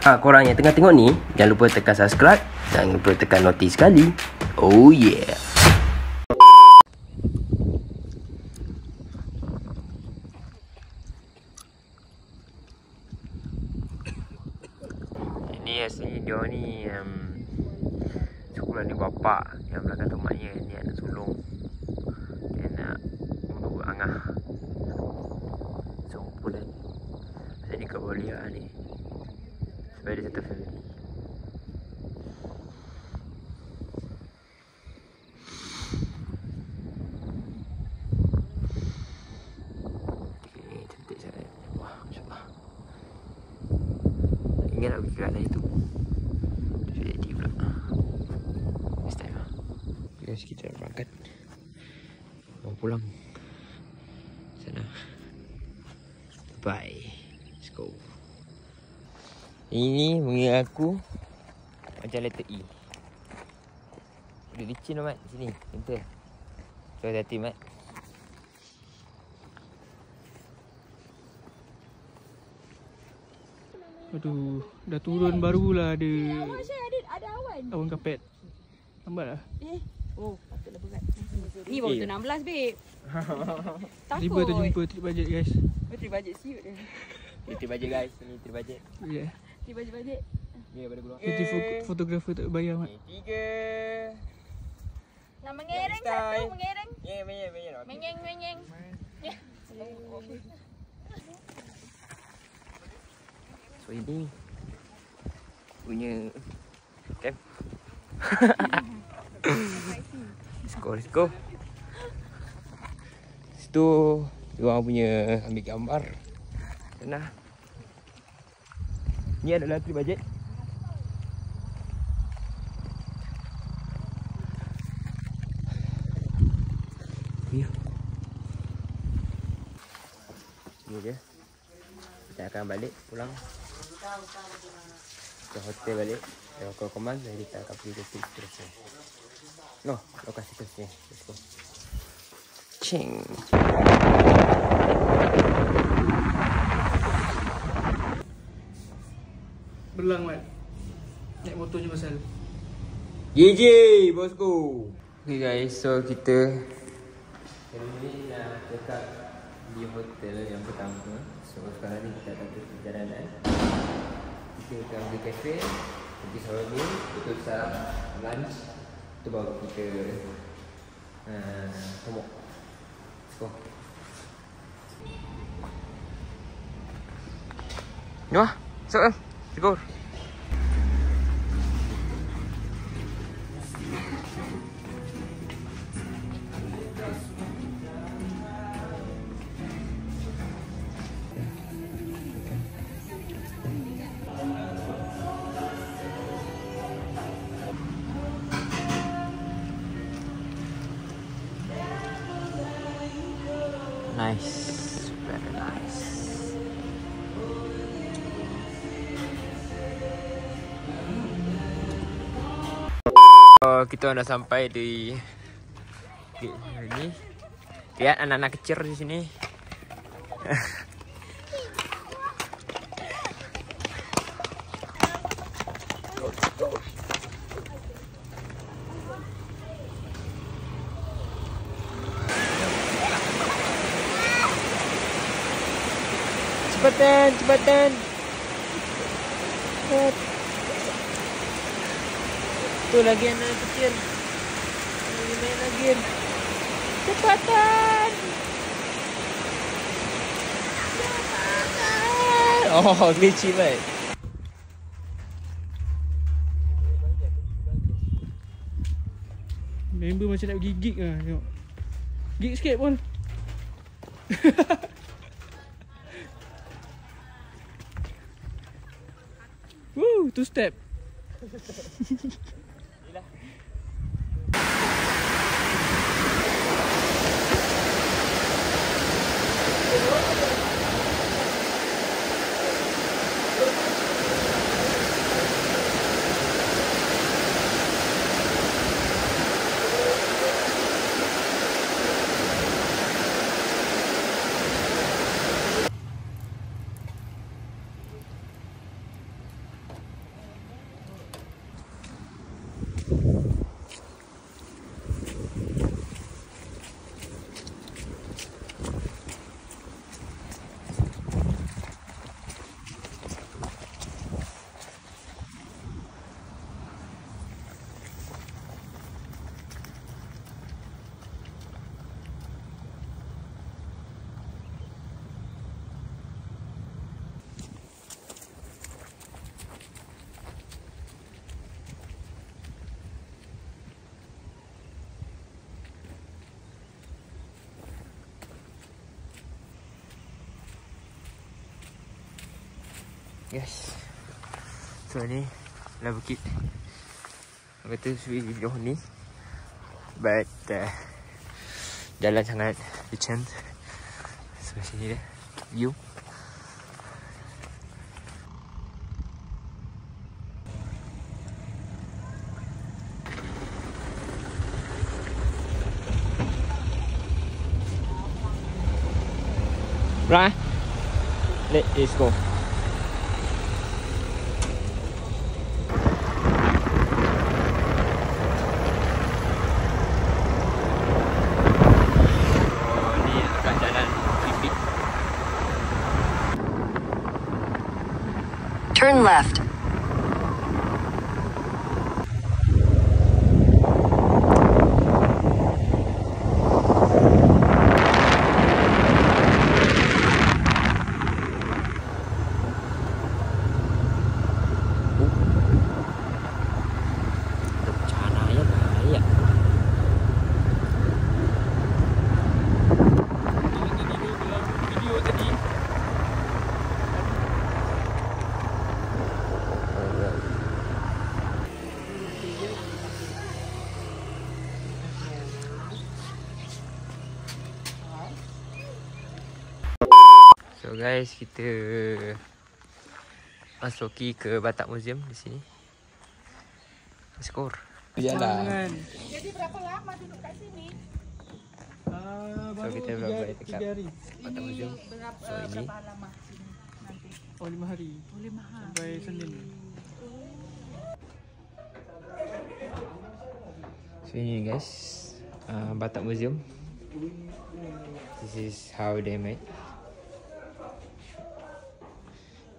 Korang yang tengah tengok ni, jangan lupa tekan subscribe, jangan lupa tekan notis sekali. Oh yeah. Ini asli dia ni sekolah ni bapak, yang belakang tu maknya ni anak sulung. Dia nak bunuh angah. Sekumpulan. Jadi kat Bolia ni. Sebab dia satu family. Okay, cantik sangat. Wah, masya-Allah. Ingat nak pergi kat lain tu. Jadi pula. Next time lah. Guys, kita nak berangkat. Mau pulang. Sana. Bye. Let's go. Ini mengira aku macam letter E. Dia licin lah Mat. Sini. Gentle. So hati-hati Mat. Aduh, dah turun barulah ada. Ada awan. Awan kapet. Lambat lah. Oh, patutlah berat. Ni baru tu 16 babe. Tiba terjumpa trip budget guys. Trip budget siut dia. Ini trip budget guys. Ini trip budget. Ya. Trip budget. Ni pada keluar. Fotografer tak bayar Mat. 3. Nak mengereng satu, mengereng. Menyeng. Menyeng. So ini punya camp. Let's go. Situ diorang punya ambil gambar. Sana. Ni adalah trip budget. Ya. Ni dia. Kita akan balik pulang ke hotel balik. Kita command dan kita akan pergi ke trip seterusnya. No, lokasi seterusnya. Let's go. Ching. Belang Mat. Naik motor je pasal. GG bosku. Okay guys, so kita ni dah dekat di hotel yang pertama. So sekarang ni kita akan terus perjalanan. Kita akan pergi kafe, pergi swimming, betul sah lunch. Tu baru kita tomok. Let's go. Ni wah, so let's go. Nice, very nice. Kita dah sampai di ni. Lihat anak-anak kecil di sini. Cepatan. Tu lagi anak kecil. Lagi main lagi. Cepatan. Oh, glitchy baik. Member macam nak pergi gig lah. Tengok. Gig sikit pun. Woo, 2 step. Yes. So ni lah bukit. Orang kata video ni. But jalan sangat licin. So sini dia view. Right. Let's go. Turn left. So guys, kita masuki ke Batak Museum di sini. Skor. Jalan. Jadi berapa lama duduk kat sini? So kita berapa dekat 3 hari. Batak Museum. So ini Berapa lama sini nanti? Oh 5 hari. Oh, 5 hari. Sampai Senin. So ini guys, Batak Museum. This is how they made.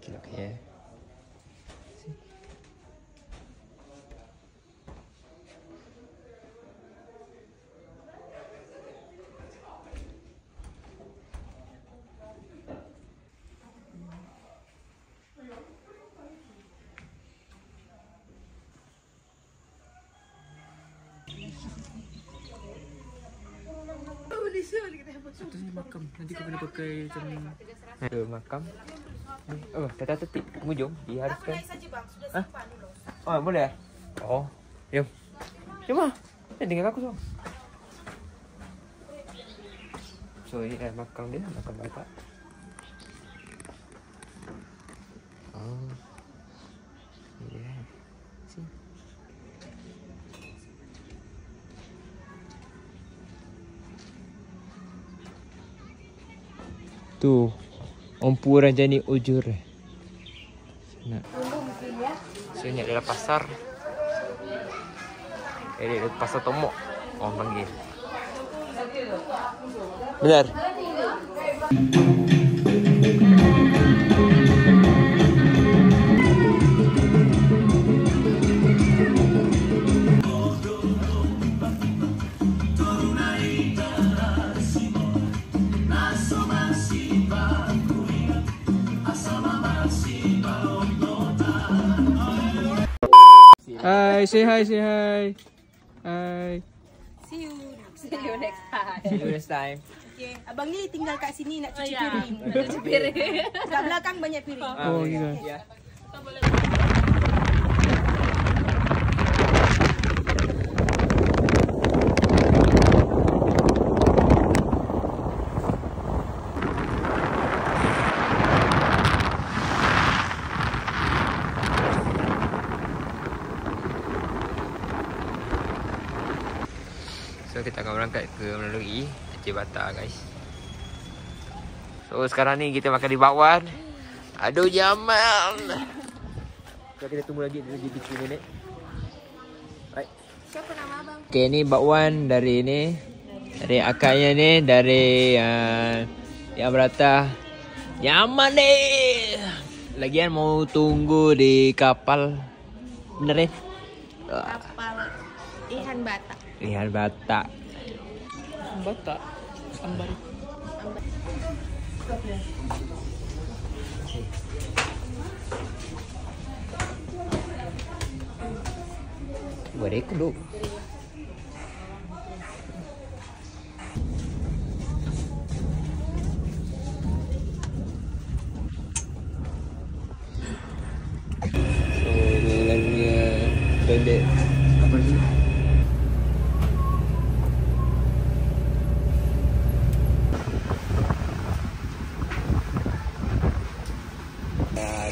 Okay, look here. See? Itu ni makam. Nanti kau kena pakai macam Ke makam. Oh, tata tertib pengunjung diharuskan. Oh, boleh? Oh, jom. Jom lah. Dengan aku semua. So, ini adalah makam dia, makam Batak. Oh. Ini dia. Sini. Tu Empu Ranjani Ujur. Nak. So ni adalah pasar. Ini adalah pasar Tomok orang panggil. Benar. Hai, say hi, say hi. Hai. See you next time. See you next time. Okay, abang ni tinggal kat sini nak cuci ya. piring. Cuci piring. Kat belakang banyak piring. Oh, gitu. Ya. So kita akan berangkat ke melalui Aceh Batak guys. So sekarang ni kita makan di bakwan. Aduh Jamal. So kita tunggu lagi 3 minit. Baik. Siapa nama abang? Okay, ni bakwan dari ni. Dari akaknya ni, dari yang berata. Nyaman ni. Lagian mau tunggu di kapal. Bener ni? Kapal Ihan Batak. Lihat Batak. Batak. Sambar. Buat rekod dulu.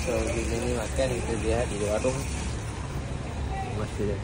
So kita ni makan, kita lihat di warung masa dia.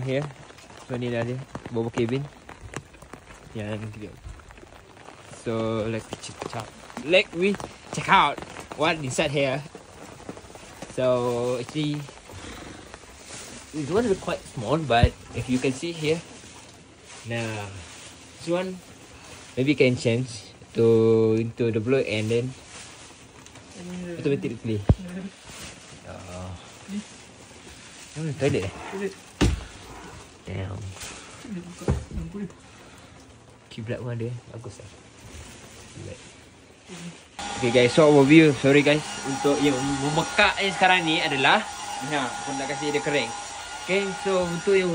Here, so ni dah dia bawah cabin yang dia. So let's check out what inside here. So actually this one is quite small, but if you can see here, now this one maybe can change into the blue and then automatically. Toilet. Damn. Kiblat pun ada. Bagus lah. Kiblat. Okay guys, so overview. Sorry guys. Untuk yang memekak ni sekarang ni adalah aku nak kasih dia kering. Okay, so untuk yang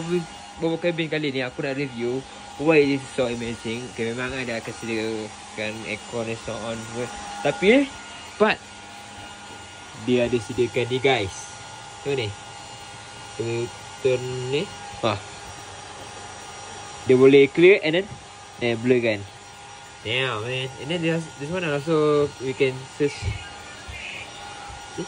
bawah cabin kali ni aku nak review why it is so amazing. Okay, memang ada akan sediakan aircon and so on. Tapi but dia ada sediakan ni guys. Tengok ni. Turn ni. Dia boleh clear and then blur kan. Damn man. And then this one also we can search. See?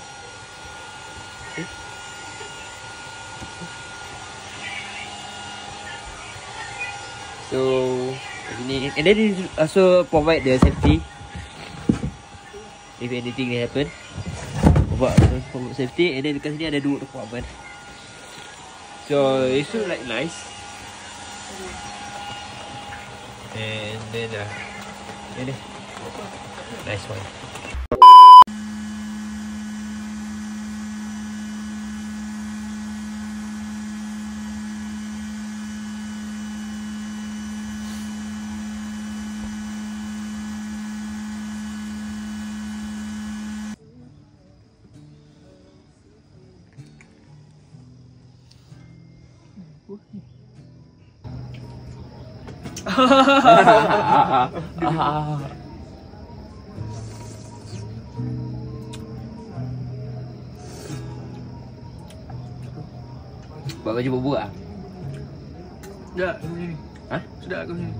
So ini, and then it also provide the safety if anything happen. Provide safety, and then dekat sini ada dua compartment. So it should like nice. And then ini nice one. Buat baju buat ah? Sedap kat sini. Ha? Sedap kat sini.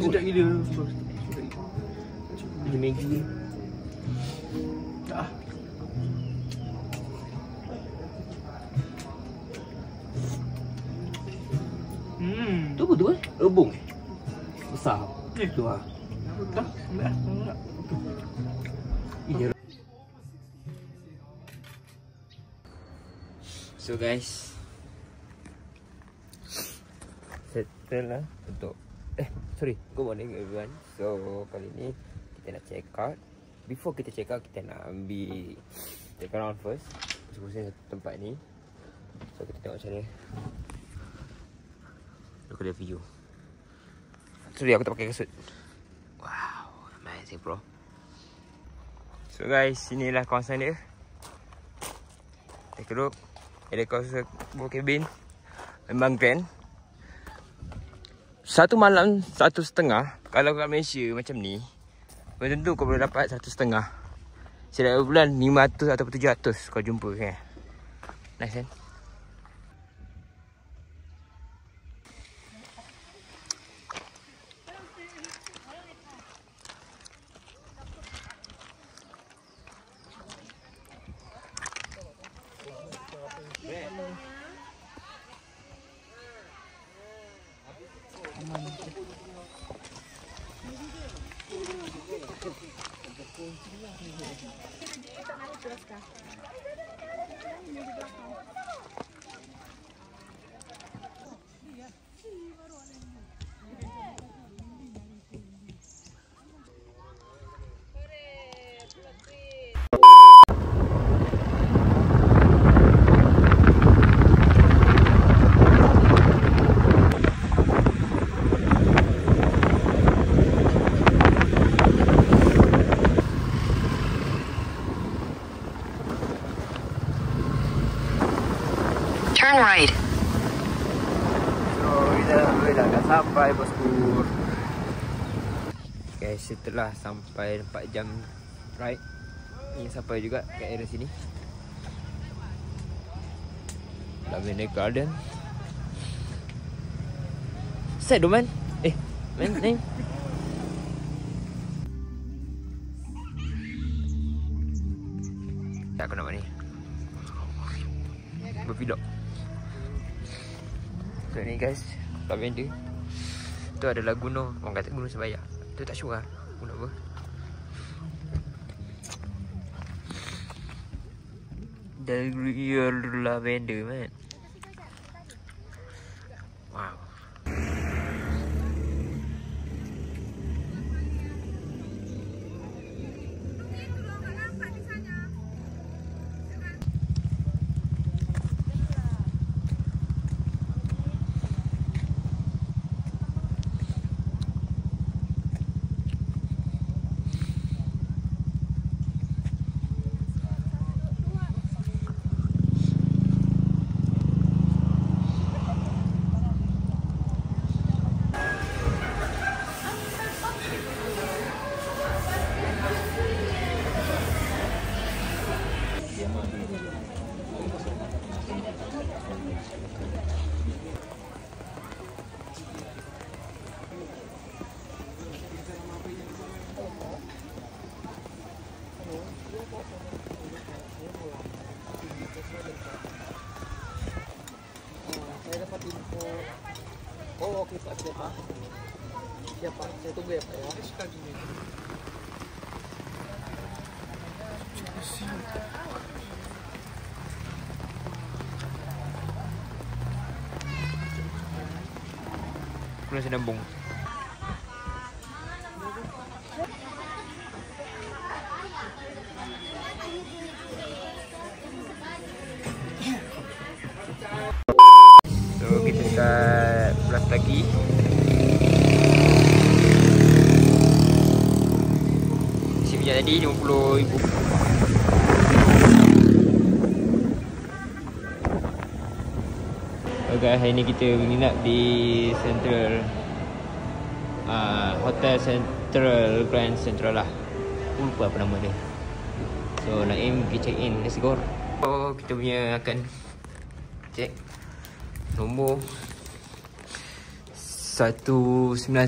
Sedap gila. Ini Maggi. Tak. Tu apa tu Rebung besar. Tu ah. Dah, ambil lah. So guys, settle lah untuk sorry, good morning everyone. So kali ni kita nak check out. Before kita check out, kita nak ambil check around first. Pusing-pusing satu tempat ni. So kita tengok macam ni. Look at the view. Sorry, aku tak pakai kasut. Wow, amazing bro. So guys, inilah kawasan dia. Take a look. Ada kawasan bawah cabin. Memang grand. Satu malam 1.5. Kalau kat Malaysia macam ni, belum tentu kau boleh dapat 1.5. Setiap bulan 500 ataupun 700 kau jumpa kan. Nice kan? Guys, setelah sampai 4 jam ride, ni sampai juga kat area sini, Lavender Garden. Set tu man. Man ni. Tak aku nak buat ni. Bervlog. So ni guys, Lavender. Tu adalah gunung. Orang kata gunung Sebaya. Tu tak sure lah gunung apa. The real lavender man. Wow. Saya dapat info. Oh, okey Pak, siapa? Siapa? Saya tunggu ya Pak ya. Suka gini. Pulau Senambung. So kita dekat Belas Taki. Isi minyak tadi RM50,000. Okay, hari ni kita menginap di Central Hotel Central Grand Central lah. Lupa apa nama dia. So Naim pergi check in. Let's go. So kita punya akan check nombor 1912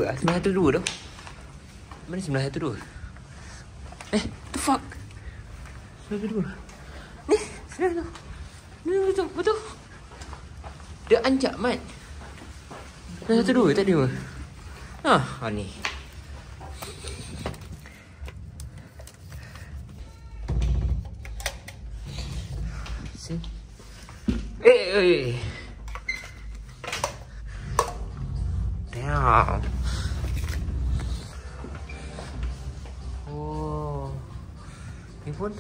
lah. 912 tu. Mana 912? The fuck? 912. Ni 912. Ni betul. Dia anjak mat. 912 tak ada. Ni. See? Damn. Oh. Ni pun.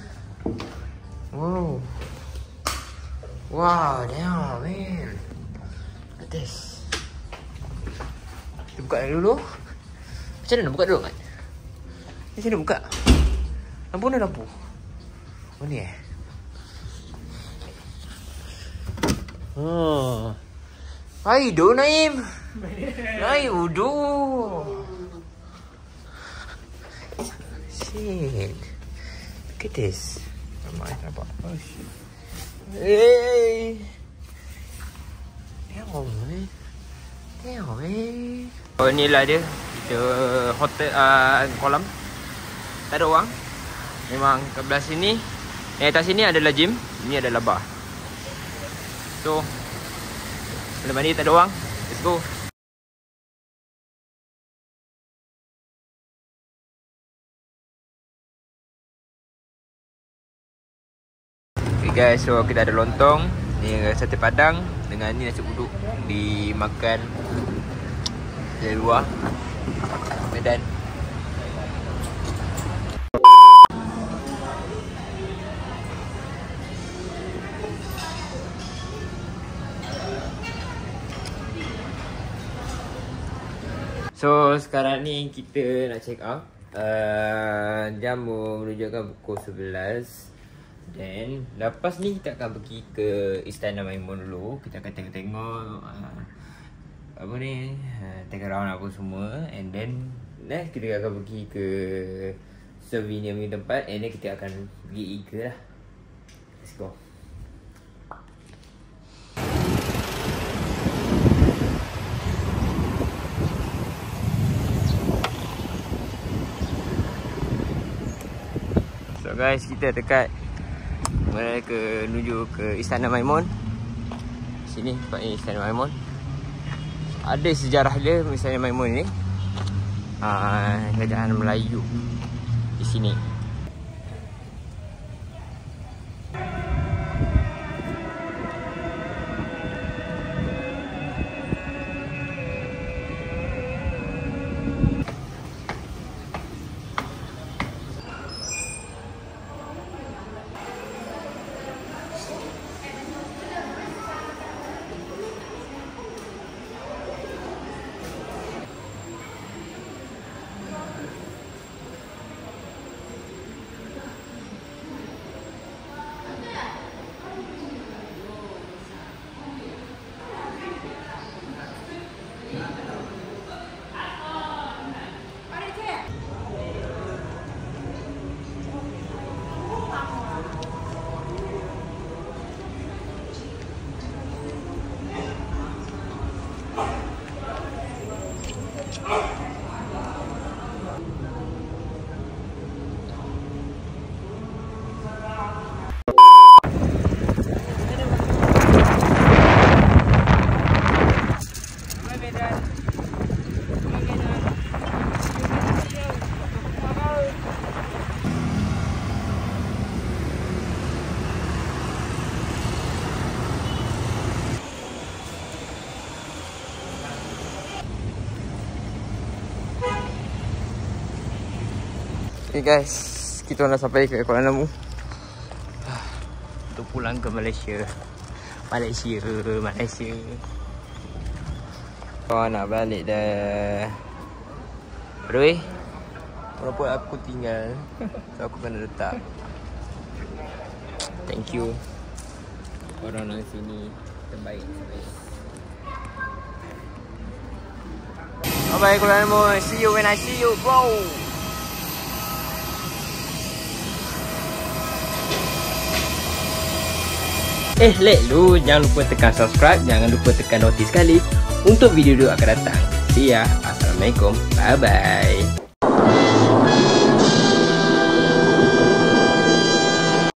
Wow. Wow, damn man. Look at this. Kita buka dulu. Macam mana nak buka dulu kan? Macam mana buka? Lampu mana lampu? Oh ni Hai do Naim. Naim udo. Shit. Look at this. Nampak. Oh shit. Hey. Damn man. Oh inilah dia. Kita hotel kolam. Tak ada orang. Memang ke belah sini. Yang atas sini adalah gym. Ini adalah bar. So lepas ni tak ada orang. Let's go. Okay guys, so kita ada lontong. Ni sate padang. Dengan ni nasi uduk. Dimakan dari luar Medan. So sekarang ni kita nak check out. Jam menunjukkan pukul 11. Then lepas ni kita akan pergi ke Istana Maimun dulu. Kita akan tengok-tengok apa ni, take around apa semua. And then kita akan pergi ke souvenir punya tempat, and then kita akan pergi Eagle lah. Let's go. So guys, kita dekat menuju ke Istana Maimun. Sini tempatnya Istana Maimun. Ada sejarah dia Istana Maimun ni. Kerajaan Melayu di sini. Okay guys, kita dah sampai ke Kuala Lumpur untuk pulang ke Malaysia. Kau nak balik dah. Aduh, walaupun aku tinggal, so aku kena letak. Thank you. Orang sini terbaik. Bye bye Kuala Lumpur. See you when I see you, bro. Like lu, jangan lupa tekan subscribe, jangan lupa tekan notis sekali untuk video-video akan datang. See ya. Assalamualaikum. Bye bye.